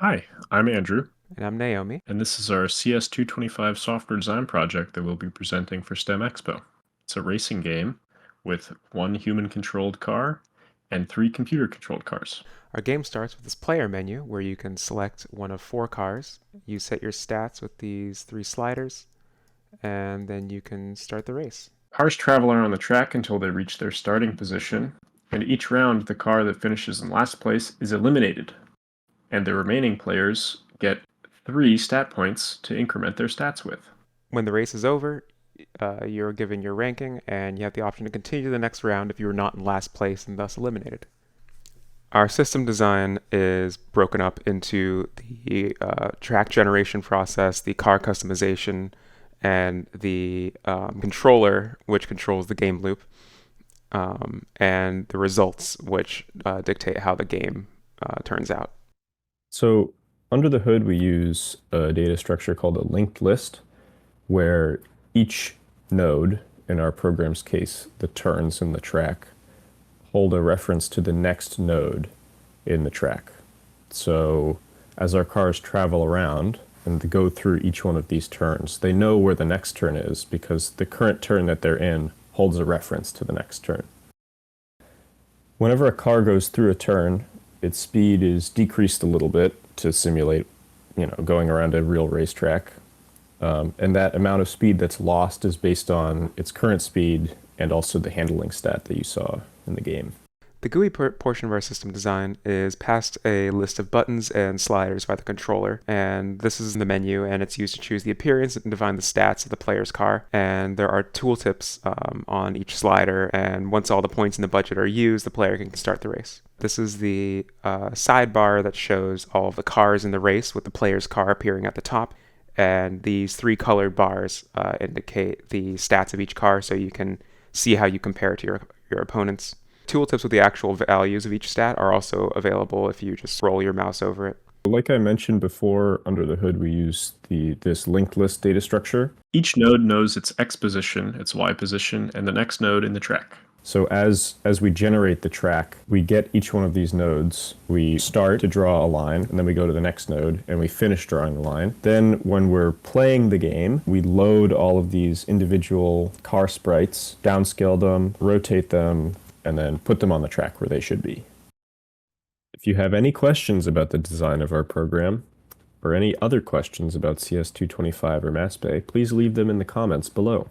Hi, I'm Andrew, And I'm Naomi. and this is our CS225 software design project that we'll be presenting for STEM Expo. It's a racing game with one human-controlled car and three computer-controlled cars. Our game starts with this player menu where you can select one of four cars. You set your stats with these three sliders, and then you can start the race. Cars travel around the track until they reach their starting position, and each round the car that finishes in last place is eliminated, and the remaining players get 3 stat points to increment their stats with. When the race is over, you're given your ranking, and you have the option to continue to the next round if you were not in last place and thus eliminated. Our system design is broken up into the track generation process, the car customization, and the controller, which controls the game loop, and the results, which dictate how the game turns out. So under the hood, we use a data structure called a linked list, where each node, in our program's case, the turns in the track, hold a reference to the next node in the track. So as our cars travel around and go through each one of these turns, they know where the next turn is because the current turn that they're in holds a reference to the next turn. Whenever a car goes through a turn, its speed is decreased a little bit to simulate, going around a real racetrack. And that amount of speed that's lost is based on its current speed and also the handling stat that you saw in the game. The GUI portion of our system design is passed a list of buttons and sliders by the controller, and this is the menu, and it's used to choose the appearance and define the stats of the player's car. And there are tooltips on each slider, and once all the points in the budget are used, the player can start the race. This is the sidebar that shows all of the cars in the race with the player's car appearing at the top. And these three colored bars indicate the stats of each car, so you can see how you compare to your opponents. Tooltips with the actual values of each stat are also available if you just roll your mouse over it. Like I mentioned before, under the hood, we use this linked list data structure. Each node knows its X position, its Y position, and the next node in the track. So as we generate the track, we get each one of these nodes. We start to draw a line, and then we go to the next node, and we finish drawing the line. Then when we're playing the game, we load all of these individual car sprites, downscale them, rotate them, and then put them on the track where they should be. If you have any questions about the design of our program, or any other questions about CS225 or MassBay, please leave them in the comments below.